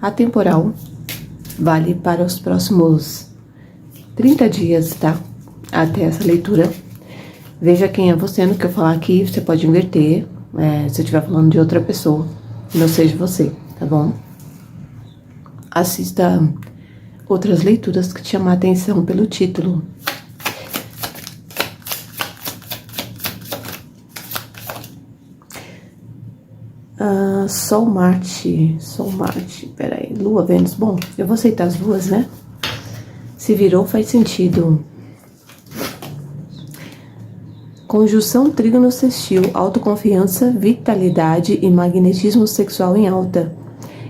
atemporal, vale para os próximos 30 dias, tá? Até essa leitura. Veja quem é você no que eu falar aqui, você pode inverter, se eu estiver falando de outra pessoa, não seja você, tá bom? Assista outras leituras que te chamam a atenção pelo título. Sol, Marte, peraí, Lua, Vênus, bom, eu vou aceitar as duas, né? Se virou, faz sentido. Conjunção trígono sextil, autoconfiança, vitalidade e magnetismo sexual em alta.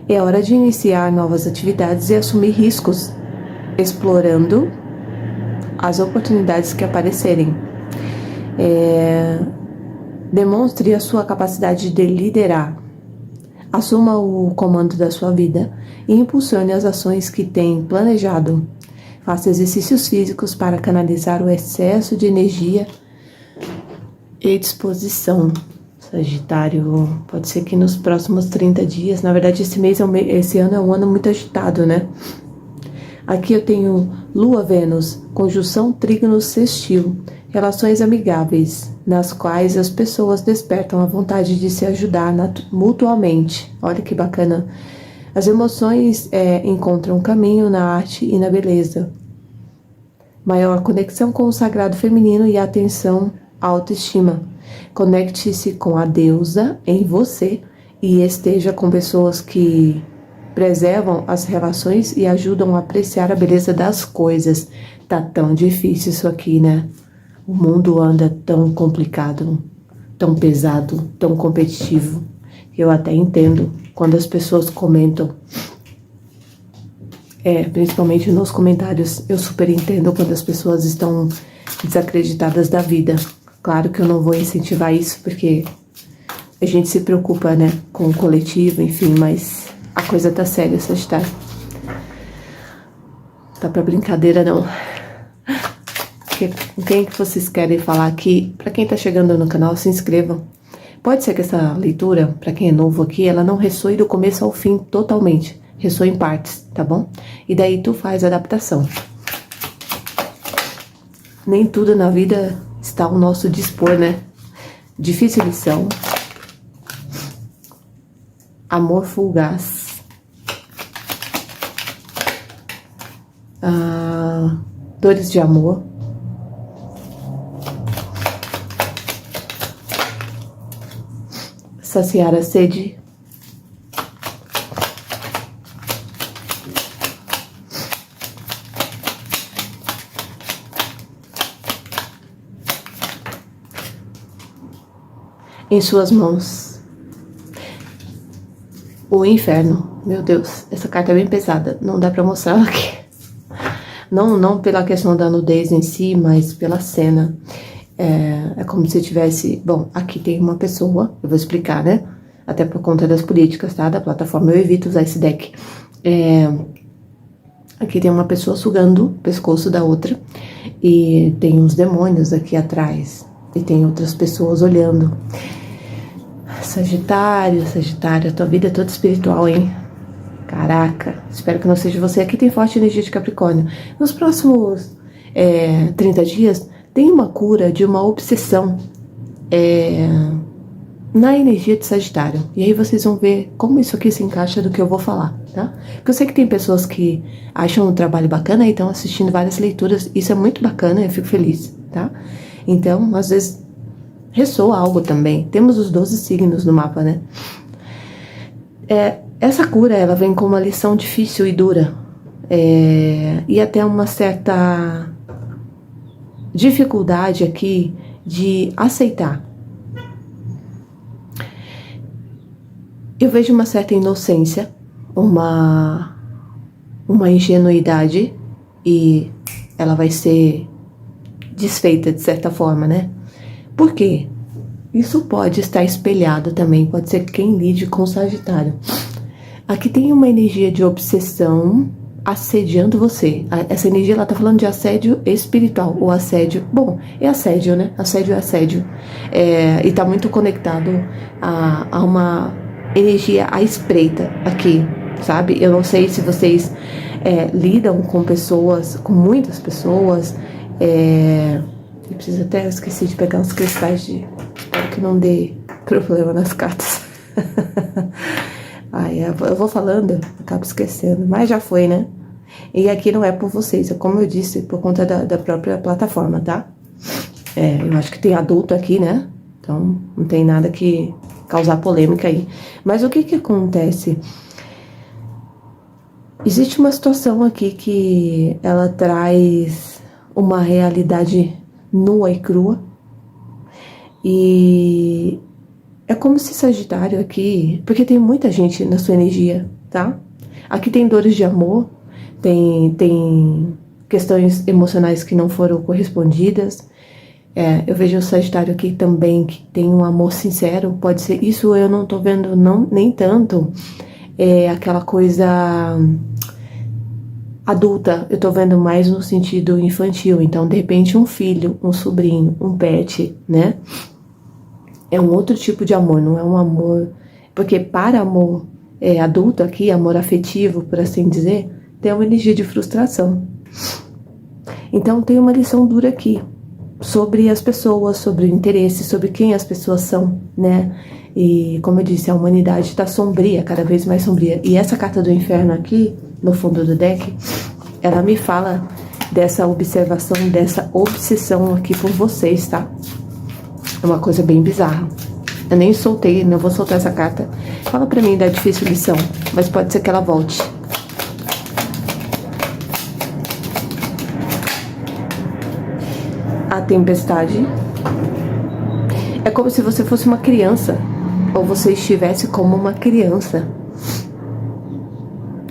É hora de iniciar novas atividades e assumir riscos, explorando as oportunidades que aparecerem. Demonstre a sua capacidade de liderar. Assuma o comando da sua vida e impulsione as ações que tem planejado. Faça exercícios físicos para canalizar o excesso de energia e disposição. Sagitário, pode ser que nos próximos 30 dias, na verdade esse ano é um ano muito agitado, né? Aqui eu tenho Lua, Vênus, conjunção trígono sextil, relações amigáveis, nas quais as pessoas despertam a vontade de se ajudar mutuamente. Olha que bacana. As emoções encontram caminho na arte e na beleza. Maior conexão com o sagrado feminino e atenção à autoestima. Conecte-se com a deusa em você e esteja com pessoas que preservam as relações e ajudam a apreciar a beleza das coisas. Tá tão difícil isso aqui, né? O mundo anda tão complicado, tão pesado, tão competitivo. Eu até entendo quando as pessoas comentam, principalmente nos comentários, eu super entendo quando as pessoas estão desacreditadas da vida. Claro que eu não vou incentivar isso, porque a gente se preocupa, né, com o coletivo, enfim, mas a coisa tá séria, Sagitário. Tá pra brincadeira, não. Com quem que vocês querem falar aqui? Pra quem tá chegando no canal, se inscrevam. Pode ser que essa leitura, pra quem é novo aqui, ela não ressoe do começo ao fim totalmente. Ressoe em partes, tá bom? E daí tu faz a adaptação. Nem tudo na vida está ao nosso dispor, né? Difícil lição. Amor fugaz. Dores de amor. Saciar a sede. Em suas mãos. O inferno. Meu Deus, essa carta é bem pesada. Não dá pra mostrar ela aqui. Não pela questão da nudez em si, mas pela cena. É como se tivesse... Bom, aqui tem uma pessoa, eu vou explicar, né? Até por conta das políticas, tá? Da plataforma, eu evito usar esse deck. Aqui tem uma pessoa sugando o pescoço da outra. E tem uns demônios aqui atrás. E tem outras pessoas olhando. Sagitário, a tua vida é toda espiritual, hein? Caraca, espero que não seja você. Aqui tem forte energia de Capricórnio. Nos próximos 30 dias... Tem uma cura de uma obsessão na energia de Sagitário. E aí vocês vão ver como isso aqui se encaixa do que eu vou falar, tá? Porque eu sei que tem pessoas que acham o trabalho bacana e estão assistindo várias leituras. Isso é muito bacana, eu fico feliz, tá? Então, às vezes, ressoa algo também. Temos os 12 signos no mapa, né? Essa cura, ela vem com uma lição difícil e dura. E até uma certa... dificuldade aqui de aceitar. Eu vejo uma certa inocência, uma ingenuidade, e ela vai ser desfeita de certa forma, né? Por quê? Isso pode estar espelhado também, pode ser quem lide com Sagitário. Aqui tem uma energia de obsessão assediando você. Essa energia, ela tá falando de assédio espiritual, ou assédio, bom, é assédio, né? Assédio é assédio. E tá muito conectado a uma energia à espreita aqui. sabe? Eu não sei se vocês lidam com pessoas, com muitas pessoas. Eu preciso até esqueci de pegar uns cristais de... Espero que não dê problema nas cartas. Eu vou falando, acabo esquecendo, mas já foi, né? E aqui não é por vocês, é como eu disse, por conta da própria plataforma, tá? Eu acho que tem adulto aqui, né? Então não tem nada que causar polêmica aí. Mas o que acontece? Existe uma situação aqui que ela traz uma realidade nua e crua. E é como se Sagitário aqui... Porque tem muita gente na sua energia, tá? Aqui tem dores de amor, tem questões emocionais que não foram correspondidas. Eu vejo o Sagitário aqui também que tem um amor sincero. Pode ser... Isso eu não tô vendo nem tanto. Aquela coisa adulta. Eu tô vendo mais no sentido infantil. Então, de repente, um filho, um sobrinho, um pet, né? É um outro tipo de amor, não é um amor... Porque para amor adulto aqui, amor afetivo, por assim dizer, tem uma energia de frustração. Então tem uma lição dura aqui, sobre as pessoas, sobre o interesse, sobre quem as pessoas são, né? E como eu disse, a humanidade está sombria, cada vez mais sombria. E essa carta do inferno aqui, no fundo do deck, ela me fala dessa observação, dessa obsessão aqui por vocês, tá? É uma coisa bem bizarra. Eu nem soltei, não vou soltar essa carta. Fala pra mim da difícil lição, mas pode ser que ela volte. A tempestade. É como se você fosse uma criança, ou você estivesse como uma criança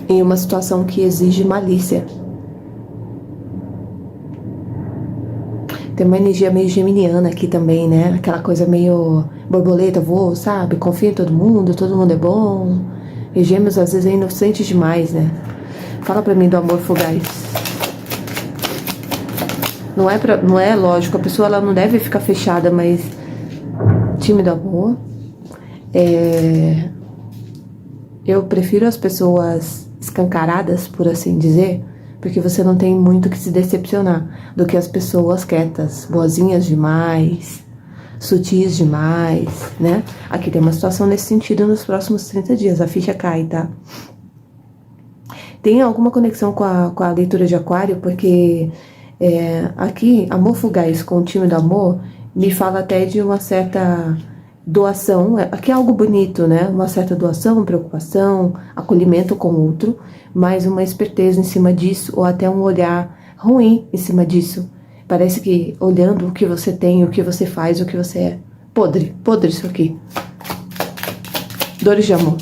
em uma situação que exige malícia. Tem uma energia meio geminiana aqui também, né? Aquela coisa meio borboleta, voo, sabe? Confia em todo mundo é bom. E Gêmeos às vezes é inocente demais, né? Fala pra mim do amor fugaz. Não é lógico, a pessoa ela não deve ficar fechada, mas tímido amor. Eu prefiro as pessoas escancaradas, por assim dizer, porque você não tem muito que se decepcionar, do que as pessoas quietas, boazinhas demais, sutis demais, né? Aqui tem uma situação nesse sentido nos próximos 30 dias, a ficha cai, tá? Tem alguma conexão com a leitura de Aquário, porque aqui, amor fugaz com o time do amor, me fala até de uma certa doação, aqui é algo bonito, né? Uma certa doação, preocupação, acolhimento com o outro, mas uma esperteza em cima disso, ou até um olhar ruim em cima disso. Parece que olhando o que você tem, o que você faz, o que você é. Podre isso aqui. Dores de amor.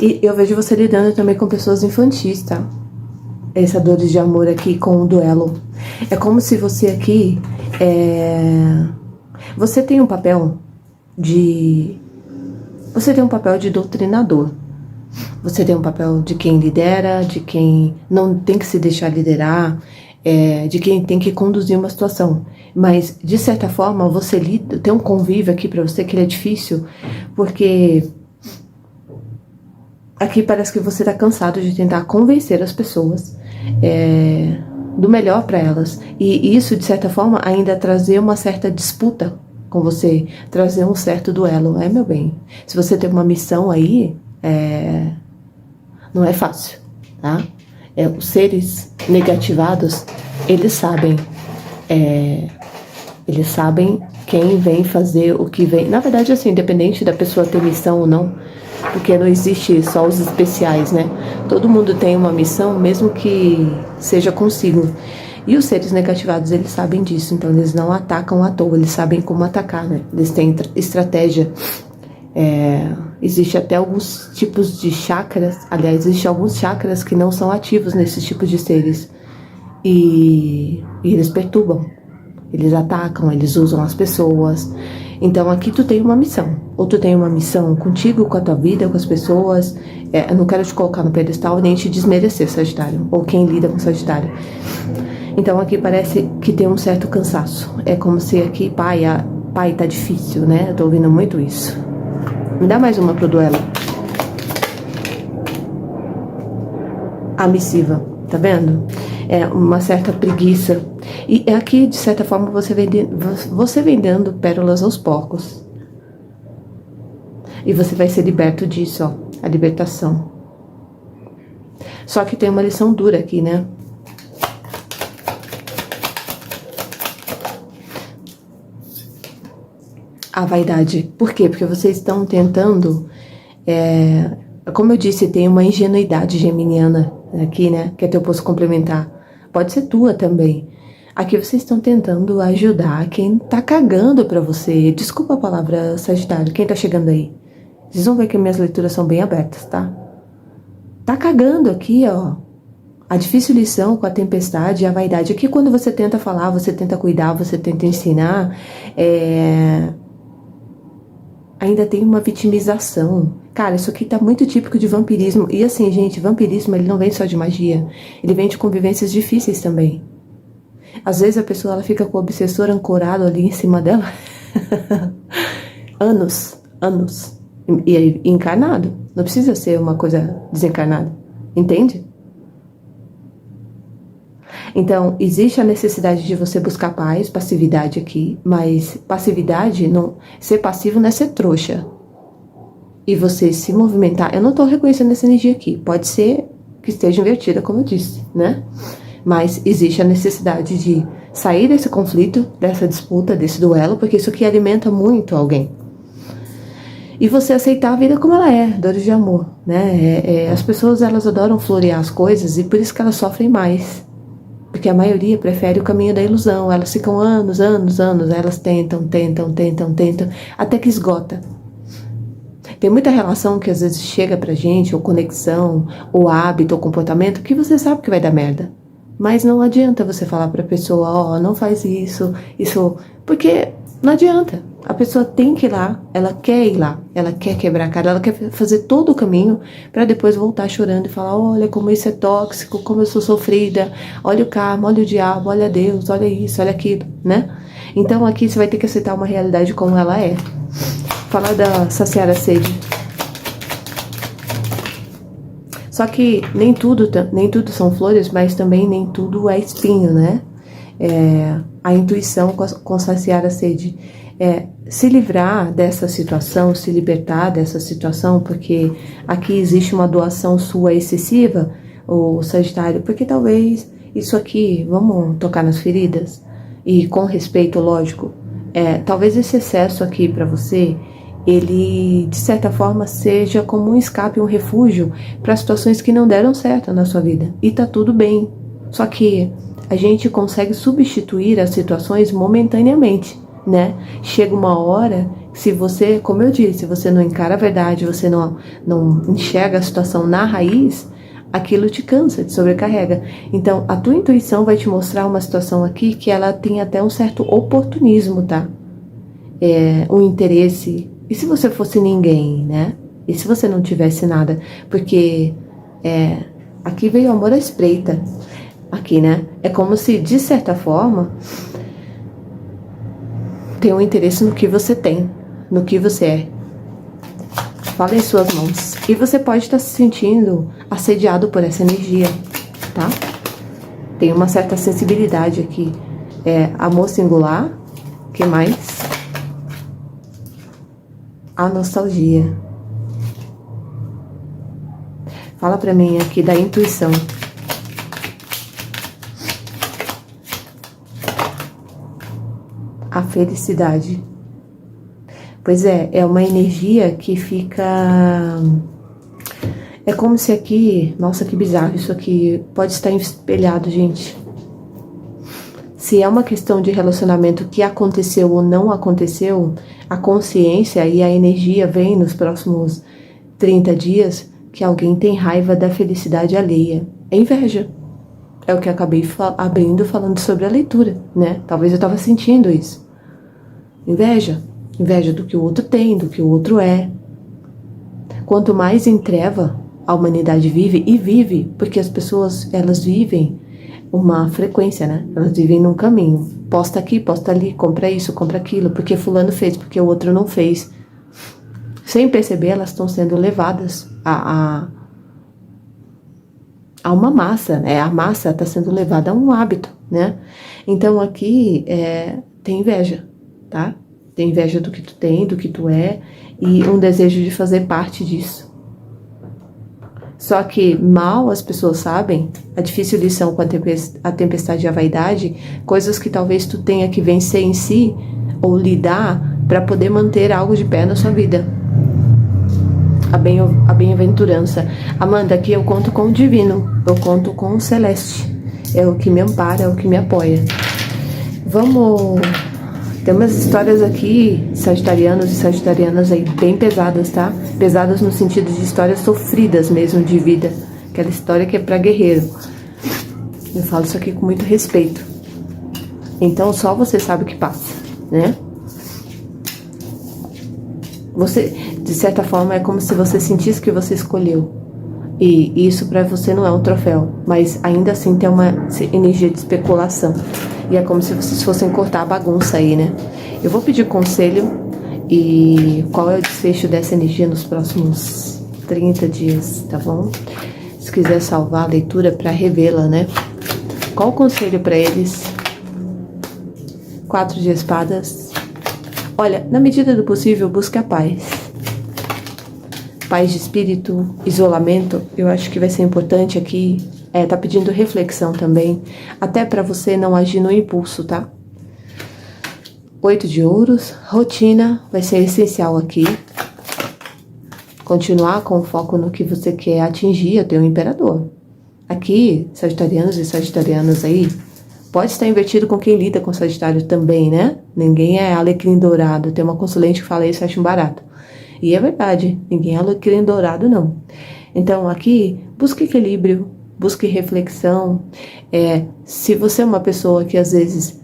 E eu vejo você lidando também com pessoas infantis, tá? Essa dores de amor aqui com o duelo. É como se você aqui... Você tem um papel de... Você tem um papel de doutrinador. Você tem um papel de quem lidera, de quem não tem que se deixar liderar, de quem tem que conduzir uma situação. Mas, de certa forma, você lida... Tem um convívio aqui pra você que ele é difícil, porque... Aqui parece que você tá cansado de tentar convencer as pessoas do melhor para elas. E isso, de certa forma, ainda trazer uma certa disputa com você, trazer um certo duelo. Meu bem, se você tem uma missão aí, não é fácil, tá? Os seres negativados, eles sabem quem vem fazer o que vem. Na verdade, assim, independente da pessoa ter missão ou não, porque não existe só os especiais, né? Todo mundo tem uma missão, mesmo que seja consigo. E os seres negativados, eles sabem disso, então eles não atacam à toa, eles sabem como atacar, né? Eles têm estratégia. Existe até alguns tipos de chakras, aliás, existem alguns chakras que não são ativos nesses tipos de seres. E eles perturbam, eles atacam, eles usam as pessoas. Então aqui tu tem uma missão, ou tu tem uma missão contigo, com a tua vida, com as pessoas. Eu não quero te colocar no pedestal nem te desmerecer, Sagitário, ou quem lida com Sagitário. Então aqui parece que tem um certo cansaço. É como se aqui, pai, tá difícil, né? Eu tô ouvindo muito isso. Me dá mais uma pro duelo. A missiva, tá vendo? É uma certa preguiça. E aqui, de certa forma, você vendendo pérolas aos porcos. E você vai ser liberto disso, ó. A libertação. Só que tem uma lição dura aqui, né? A vaidade. Por quê? Porque vocês estão tentando... como eu disse, tem uma ingenuidade geminiana aqui, né? Que é teu posto complementar. Pode ser tua também. Aqui vocês estão tentando ajudar quem tá cagando pra você. Desculpa a palavra, Sagitário. Quem tá chegando aí? Vocês vão ver que minhas leituras são bem abertas, tá? Tá cagando aqui, ó. A difícil lição com a tempestade e a vaidade. Aqui quando você tenta falar, você tenta cuidar, você tenta ensinar, ainda tem uma vitimização. Cara, isso aqui tá muito típico de vampirismo. E assim, gente, vampirismo, ele não vem só de magia. Ele vem de convivências difíceis também. Às vezes a pessoa, ela fica com o obsessor ancorado ali em cima dela. anos. E encarnado. Não precisa ser uma coisa desencarnada. Entende? Então, existe a necessidade de você buscar paz, passividade aqui, mas passividade, não, ser passivo não é ser trouxa. E você se movimentar, eu não tô reconhecendo essa energia aqui, pode ser que esteja invertida, como eu disse, né? Mas existe a necessidade de sair desse conflito, dessa disputa, desse duelo, porque isso aqui alimenta muito alguém. E você aceitar a vida como ela é, dores de amor, né? As pessoas, elas adoram florear as coisas e por isso que elas sofrem mais. Porque a maioria prefere o caminho da ilusão. Elas ficam anos, elas tentam, até que esgota. Tem muita relação que às vezes chega pra gente, ou conexão, ou hábito, ou comportamento, que você sabe que vai dar merda. Mas não adianta você falar pra pessoa, ó, não faz isso, porque não adianta. A pessoa tem que ir lá, ela quer ir lá, ela quer quebrar a cara, ela quer fazer todo o caminho pra depois voltar chorando e falar, olha como isso é tóxico, como eu sou sofrida, olha o karma, olha o diabo, olha Deus, olha isso, olha aquilo, né? Então aqui você vai ter que aceitar uma realidade como ela é. Falar da saciar a sede. Só que nem tudo são flores, mas também nem tudo é espinho, né? A intuição com saciar a sede. Se livrar dessa situação, se libertar dessa situação, porque aqui existe uma doação sua excessiva, o Sagitário, porque talvez isso aqui, vamos tocar nas feridas, e com respeito, lógico, talvez esse excesso aqui para você, ele de certa forma seja como um escape, um refúgio para situações que não deram certo na sua vida, e tá tudo bem, só que a gente consegue substituir as situações momentaneamente, né? Chega uma hora, se você, como eu disse, se você não encara a verdade, você não enxerga a situação na raiz, aquilo te cansa, te sobrecarrega. Então, a tua intuição vai te mostrar uma situação aqui que ela tem até um certo oportunismo, tá? Um interesse. E se você fosse ninguém, né? E se você não tivesse nada? Porque aqui veio o amor à espreita. Aqui, né? É como se, de certa forma, tem um interesse no que você tem, no que você é. Fala em suas mãos. E você pode estar se sentindo assediado por essa energia, tá? Tem uma certa sensibilidade aqui. Amor singular. Que mais? A nostalgia. Fala pra mim aqui da intuição. A felicidade. Pois é uma energia que fica... É como se aqui... Nossa, que bizarro isso aqui. Pode estar espelhado, gente. Se é uma questão de relacionamento que aconteceu ou não aconteceu, a consciência e a energia vem nos próximos 30 dias que alguém tem raiva da felicidade alheia. É inveja. É o que eu acabei abrindo falando sobre a leitura, né? Talvez eu estava sentindo isso. Inveja. Inveja do que o outro tem, do que o outro é. Quanto mais em treva a humanidade vive, e vive, porque as pessoas, elas vivem uma frequência, né? Elas vivem num caminho. Posta aqui, posta ali, compra isso, compra aquilo, porque fulano fez, porque o outro não fez. Sem perceber, elas estão sendo levadas a uma massa, né? A massa está sendo levada a um hábito, né? Então aqui tem inveja, tá? Tem inveja do que tu tem, do que tu é, e um desejo de fazer parte disso. Só que mal as pessoas sabem a difícil lição com a tempestade e a vaidade, coisas que talvez tu tenha que vencer em si ou lidar para poder manter algo de pé na sua vida. A bem-aventurança. Amanda, aqui eu conto com o divino, eu conto com o celeste. É o que me ampara, é o que me apoia. Vamos... Tem umas histórias aqui, sagitarianos e sagitarianas aí, bem pesadas, tá? Pesadas no sentido de histórias sofridas mesmo de vida. Aquela história que é pra guerreiro. Eu falo isso aqui com muito respeito. Então só você sabe o que passa, né? Você, de certa forma, é como se você sentisse que você escolheu. E isso pra você não é um troféu, mas ainda assim tem uma energia de especulação. E é como se vocês fossem cortar a bagunça aí, né? Eu vou pedir conselho e qual é o desfecho dessa energia nos próximos 30 dias, tá bom? Se quiser salvar a leitura pra revê-la, né? Qual o conselho pra eles? 4 de espadas. Olha, na medida do possível, busque a paz. Paz de espírito, isolamento, eu acho que vai ser importante aqui. Tá pedindo reflexão também, até para você não agir no impulso, tá? 8 de ouros, rotina, vai ser essencial aqui. Continuar com o foco no que você quer atingir, eu tenho um imperador. Aqui, sagitarianos e sagitarianas aí, pode estar invertido com quem lida com Sagitário também, né? Ninguém é alecrim dourado, tem uma consulente que fala isso, acho um barato. E é verdade, ninguém é alecrim dourado, não. Então, aqui, busque equilíbrio, busque reflexão. Se você é uma pessoa que às vezes...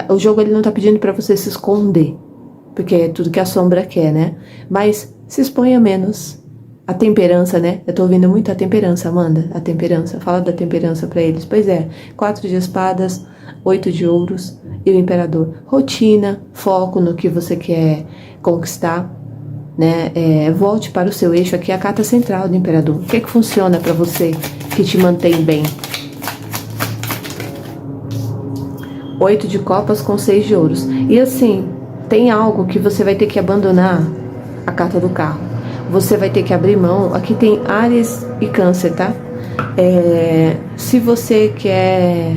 o jogo ele não tá pedindo para você se esconder, porque é tudo que a sombra quer, né? Mas se exponha menos. A temperança, né? Eu tô ouvindo muito a temperança, Amanda. A temperança. Fala da temperança para eles. Pois é. 4 de espadas, 8 de ouros e o imperador. Rotina, foco no que você quer conquistar, né? Volte para o seu eixo. Aqui é a carta central do imperador. O que é que funciona para você, que te mantém bem? 8 de copas com 6 de ouros. E assim, tem algo que você vai ter que abandonar. A carta do carro. Você vai ter que abrir mão. Aqui tem Áries e Câncer, tá? Se você quer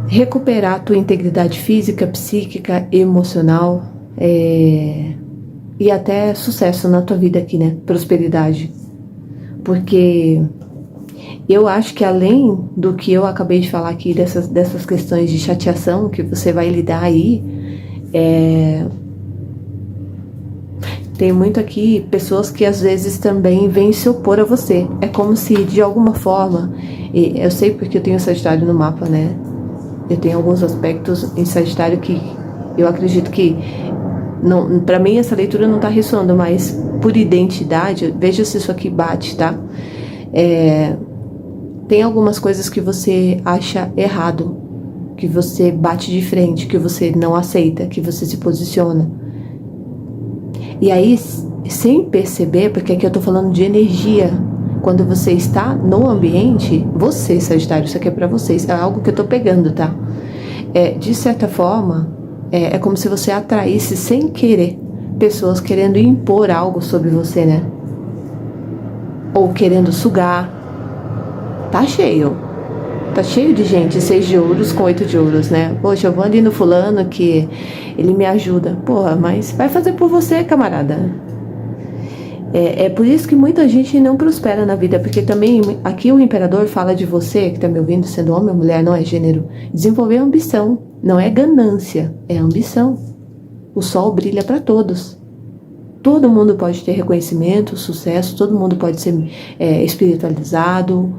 recuperar a tua integridade física, psíquica, emocional, e até sucesso na tua vida aqui, né? Prosperidade. Porque eu acho que além do que eu acabei de falar aqui, dessas questões de chateação que você vai lidar aí, tem muito aqui pessoas que às vezes também vêm se opor a você. É como se de alguma forma, eu sei porque eu tenho Sagitário no mapa, né? Eu tenho alguns aspectos em Sagitário que eu acredito que, para mim essa leitura não tá ressoando, mas por identidade, veja se isso aqui bate, tá? Tem algumas coisas que você acha errado, que você bate de frente, que você não aceita, que você se posiciona. E aí, sem perceber, porque aqui eu tô falando de energia, quando você está no ambiente, você, Sagitário, isso aqui é pra vocês, é algo que eu tô pegando, tá? De certa forma, é como se você atraísse sem querer pessoas querendo impor algo sobre você, né? Ou querendo sugar. Tá cheio. Tá cheio de gente, 6 de ouros com 8 de ouros, né? Poxa, eu vou ali no fulano que ele me ajuda. Porra, mas vai fazer por você, camarada. É por isso que muita gente não prospera na vida, porque também aqui o imperador fala de você, que tá me ouvindo, sendo homem ou mulher, não é gênero. Desenvolver ambição, não é ganância, é ambição. O sol brilha para todos. Todo mundo pode ter reconhecimento, sucesso, todo mundo pode ser espiritualizado,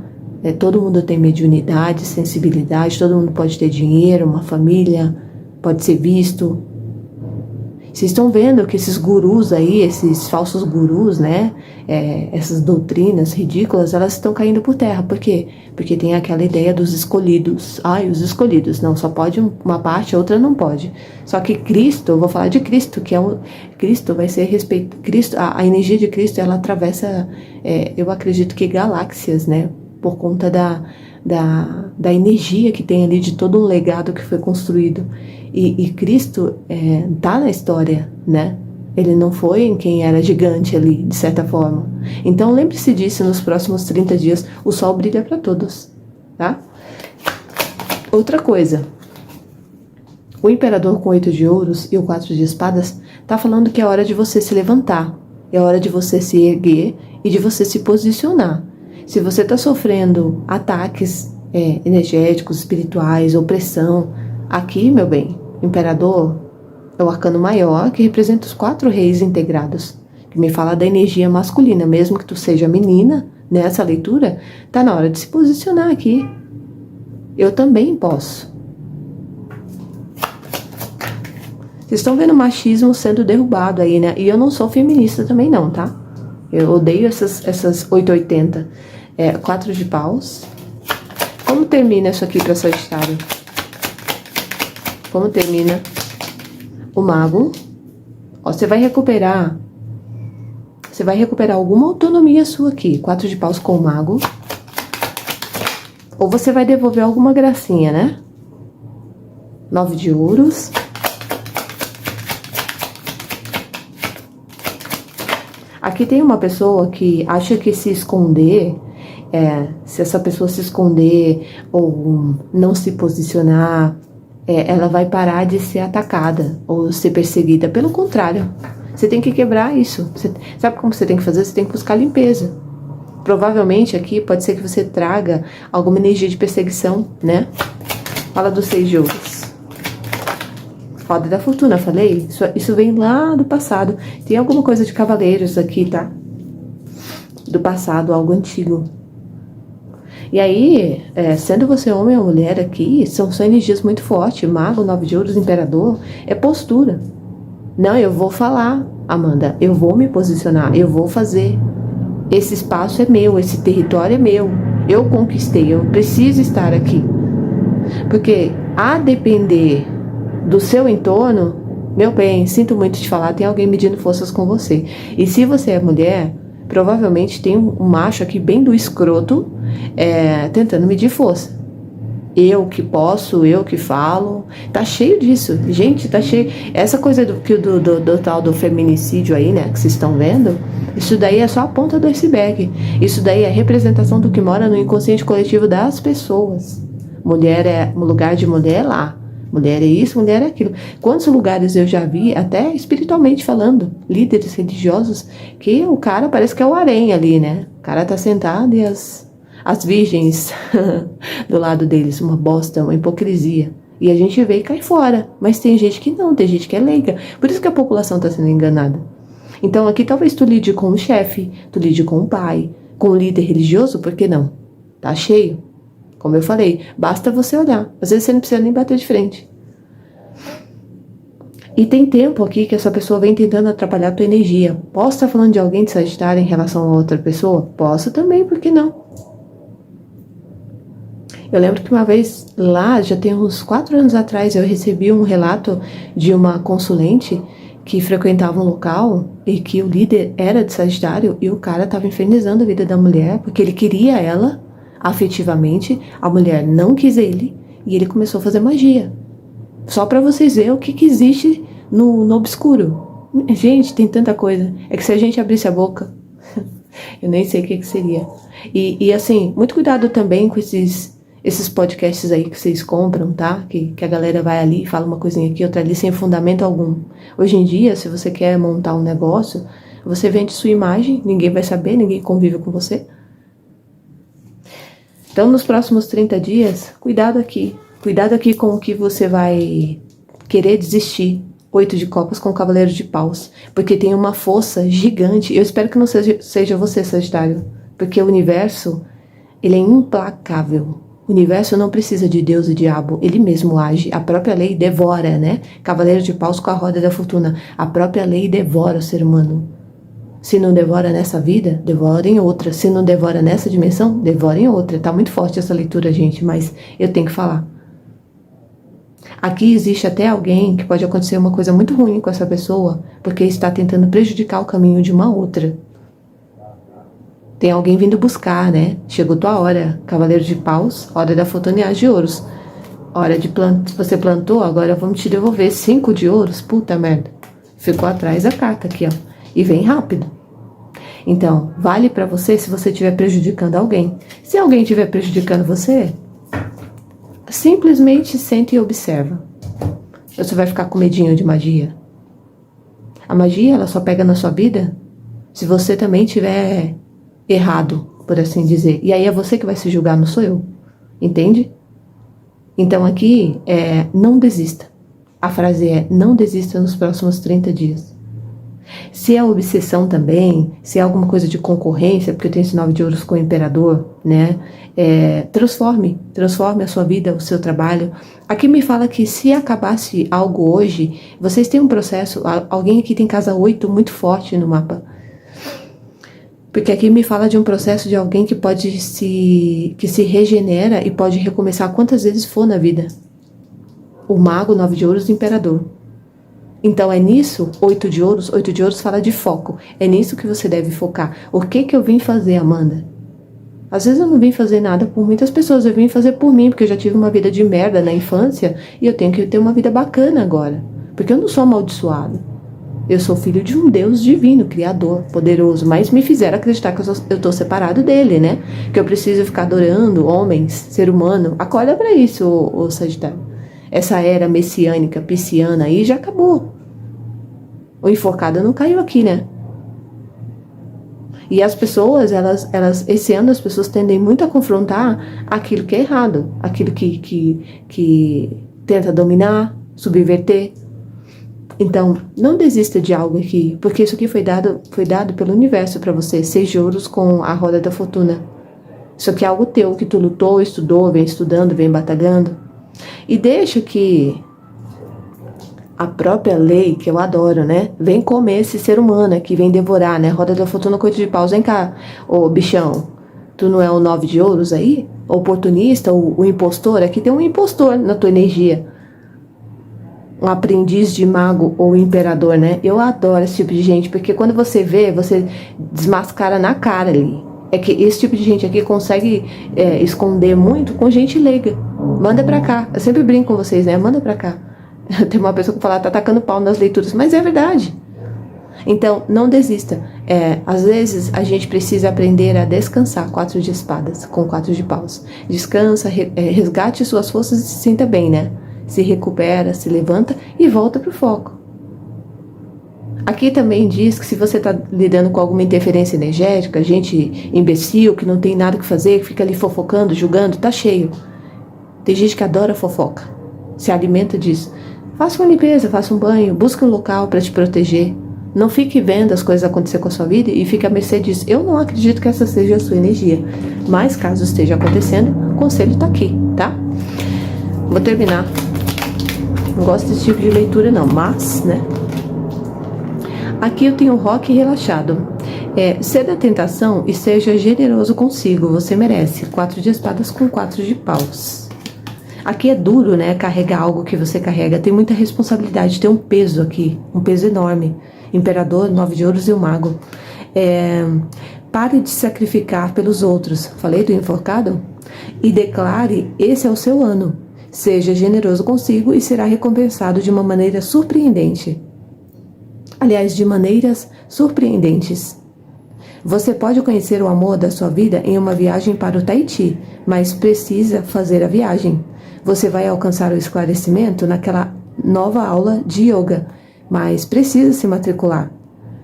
todo mundo tem mediunidade, sensibilidade, todo mundo pode ter dinheiro, uma família, pode ser visto. Vocês estão vendo que esses gurus aí, esses falsos gurus, né? Essas doutrinas ridículas, elas estão caindo por terra. Por quê? Porque tem aquela ideia dos escolhidos. Ai, os escolhidos. Não, só pode uma parte, a outra não pode. Só que Cristo, eu vou falar de Cristo, Cristo vai ser respeito. Cristo, a energia de Cristo, ela atravessa, eu acredito que galáxias, né? Por conta da energia que tem ali, de todo um legado que foi construído. E Cristo tá na história, né? Ele não foi em quem era gigante ali, de certa forma. Então lembre-se disso, nos próximos 30 dias o sol brilha para todos, tá? Outra coisa, o imperador com 8 de ouros e o 4 de espadas tá falando que é hora de você se levantar, é hora de você se erguer e de você se posicionar. Se você está sofrendo ataques energéticos, espirituais, opressão, aqui, meu bem, imperador é o arcano maior que representa os 4 reis integrados, que me fala da energia masculina. Mesmo que tu seja menina, nessa leitura, tá na hora de se posicionar aqui. Eu também posso. Vocês estão vendo o machismo sendo derrubado aí, né? E eu não sou feminista também não, tá? Eu odeio essas 880. 4 de paus. Como termina isso aqui para Sagitário? Como termina o mago? Ó, você vai recuperar alguma autonomia sua aqui. 4 de paus com o mago. Ou você vai devolver alguma gracinha, né? 9 de ouros. Aqui tem uma pessoa que acha que se esconder, se essa pessoa se esconder ou não se posicionar, ela vai parar de ser atacada ou ser perseguida. Pelo contrário, você tem que quebrar isso. Sabe como você tem que fazer? Você tem que buscar limpeza. Provavelmente aqui pode ser que você traga alguma energia de perseguição, né? Fala do 6 de ouros. Roda da fortuna, falei? Isso vem lá do passado. Tem alguma coisa de cavaleiros aqui, tá? Do passado, algo antigo. E aí, sendo você homem ou mulher aqui, são energias muito fortes. Mago, 9 de ouros, imperador, é postura. Não, eu vou falar, Amanda, eu vou me posicionar, eu vou fazer. Esse espaço é meu, esse território é meu. Eu conquistei, eu preciso estar aqui. Porque a depender do seu entorno, meu bem, sinto muito te falar, tem alguém medindo forças com você. E se você é mulher, provavelmente tem um macho aqui bem do escroto, tentando medir força. Eu que posso, eu que falo. Tá cheio disso. Gente, tá cheio. Essa coisa do tal do feminicídio aí, né, que vocês estão vendo, isso daí é só a ponta do iceberg. Isso daí é a representação do que mora no inconsciente coletivo das pessoas. Mulher o lugar de mulher é lá. Mulher é isso, mulher é aquilo. Quantos lugares eu já vi, até espiritualmente falando, líderes religiosos, que o cara parece que é o harém ali, né? O cara tá sentado e as virgens do lado deles, uma bosta, uma hipocrisia. E a gente vê e cai fora. Mas tem gente que não, tem gente que é leiga. Por isso que a população está sendo enganada. Então aqui talvez tu lide com o chefe, tu lide com o pai, com o líder religioso, por que não? Tá cheio. Como eu falei, basta você olhar. Às vezes você não precisa nem bater de frente. E tem tempo aqui que essa pessoa vem tentando atrapalhar a tua energia. Posso estar falando de alguém de Sagitário em relação a outra pessoa? Posso também, por que não? Eu lembro que uma vez lá, já tem uns 4 anos atrás, eu recebi um relato de uma consulente que frequentava um local e que o líder era de Sagitário e o cara estava infernizando a vida da mulher porque ele queria ela afetivamente, a mulher não quis ele e ele começou a fazer magia. Só para vocês verem o que existe no obscuro. Gente, tem tanta coisa. É que se a gente abrisse a boca, eu nem sei o que seria. E assim, muito cuidado também com esses podcasts aí que vocês compram, tá? Que a galera vai ali e fala uma coisinha aqui, outra ali, sem fundamento algum. Hoje em dia, se você quer montar um negócio, você vende sua imagem, ninguém vai saber, ninguém convive com você. Então, nos próximos 30 dias, cuidado aqui. Cuidado aqui com o que você vai querer desistir. 8 de copas com cavaleiro de paus. Porque tem uma força gigante. Eu espero que não seja você, Sagitário. Porque o universo, ele é implacável. O O universo não precisa de Deus e diabo, ele mesmo age. A própria lei devora, né? Cavaleiro de Paus com a roda da fortuna. A própria lei devora o ser humano. Se não devora nessa vida, devora em outra. Se não devora nessa dimensão, devora em outra. Tá muito forte essa leitura, gente, mas eu tenho que falar. Aqui existe até alguém que pode acontecer uma coisa muito ruim com essa pessoa, porque está tentando prejudicar o caminho de uma outra. Tem alguém vindo buscar, né? Chegou tua hora, Cavaleiro de Paus, hora da fortuna e as de ouros. Hora de plantar, você plantou, agora vamos te devolver 5 de ouros. Puta merda. Ficou atrás a carta aqui, ó. E vem rápido. Então, vale pra você se você estiver prejudicando alguém. Se alguém estiver prejudicando você, simplesmente sente e observa. Você vai ficar com medinho de magia? A magia, ela só pega na sua vida se você também tiver errado, por assim dizer. E aí é você que vai se julgar, não sou eu. Entende? Então aqui não desista. A frase é: não desista nos próximos 30 dias. Se é obsessão também, se é alguma coisa de concorrência, porque eu tenho esse 9 de ouros com o imperador, né? Transforme a sua vida, o seu trabalho. Aqui me fala que se acabasse algo hoje, vocês têm um processo, alguém aqui tem casa 8 muito forte no mapa. Porque aqui me fala de um processo de alguém que se regenera e pode recomeçar quantas vezes for na vida. O mago, 9 de ouros, o imperador. Então é nisso, 8 de ouros fala de foco. É nisso que você deve focar. O que eu vim fazer, Amanda? Às vezes eu não vim fazer nada por muitas pessoas, eu vim fazer por mim, porque eu já tive uma vida de merda na infância e eu tenho que ter uma vida bacana agora. Porque eu não sou amaldiçoado. Eu sou filho de um Deus divino, criador, poderoso, mas me fizeram acreditar que eu estou separado dele, né? Que eu preciso ficar adorando homens, ser humano. Acorda pra isso, ô Sagitário. Essa era messiânica, pisciana aí já acabou. O enforcado não caiu aqui, né? E as pessoas, esse ano as pessoas tendem muito a confrontar aquilo que é errado, aquilo que tenta dominar, subverter. Então, não desista de algo aqui, porque isso aqui foi dado pelo universo para você. 6 de ouros com a roda da fortuna. Isso aqui é algo teu, que tu lutou, estudou, vem estudando, vem batalhando. E deixa que a própria lei, que eu adoro, né? Vem comer esse ser humano aqui, vem devorar, né? Roda da fortuna com 8 de paus. Vem cá, ô bichão. Tu não é o 9 de ouros aí? O oportunista, o impostor? Aqui tem um impostor na tua energia. Um aprendiz de mago ou imperador, né? Eu adoro esse tipo de gente, porque quando você vê, você desmascara na cara ali. É que esse tipo de gente aqui consegue esconder muito com gente leiga. Manda pra cá. Eu sempre brinco com vocês, né? Manda pra cá. Tem uma pessoa que fala, tá tacando pau nas leituras, mas é verdade. Então, não desista. Às vezes, a gente precisa aprender a descansar. 4 de espadas com 4 de paus. Descansa, resgate suas forças e se sinta bem, né? Se recupera, se levanta e volta pro foco. Aqui também diz que se você está lidando com alguma interferência energética, gente imbecil, que não tem nada que fazer, que fica ali fofocando, julgando, tá cheio. Tem gente que adora fofoca, se alimenta disso. Faça uma limpeza, faça um banho, busque um local para te proteger. Não fique vendo as coisas acontecer com a sua vida e fique à mercê disso. Eu não acredito que essa seja a sua energia. Mas caso esteja acontecendo, o conselho tá aqui, tá? Vou terminar. Não gosto desse tipo de leitura não, mas, né? Aqui eu tenho rock relaxado. Ceda a tentação e seja generoso consigo, você merece. 4 de espadas com 4 de paus. Aqui é duro, né? Carregar algo que você carrega. Tem muita responsabilidade, tem um peso aqui. Um peso enorme. Imperador, 9 de ouros e o mago. Pare de sacrificar pelos outros. Falei do enforcado? E declare, esse é o seu ano. Seja generoso consigo e será recompensado de uma maneira surpreendente. Aliás, de maneiras surpreendentes. Você pode conhecer o amor da sua vida em uma viagem para o Tahiti, mas precisa fazer a viagem. Você vai alcançar o esclarecimento naquela nova aula de yoga, mas precisa se matricular.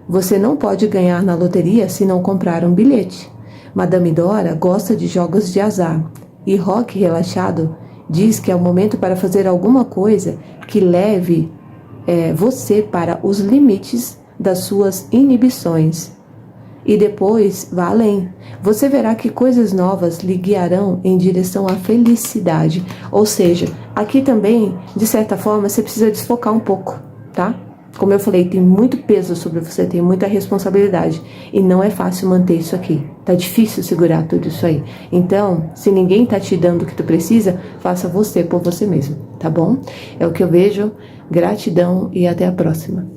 Você não pode ganhar na loteria se não comprar um bilhete. Madame Dora gosta de jogos de azar, e rock relaxado diz que é o momento para fazer alguma coisa que leve você para os limites das suas inibições. e depois vá além. Você verá que coisas novas lhe guiarão em direção à felicidade. Ou seja, aqui também, de certa forma, você precisa desfocar um pouco, tá? Como eu falei, tem muito peso sobre você, tem muita responsabilidade. E não é fácil manter isso aqui. Tá difícil segurar tudo isso aí. Então, se ninguém tá te dando o que tu precisa, faça você por você mesmo, tá bom? É o que eu vejo. Gratidão e até a próxima.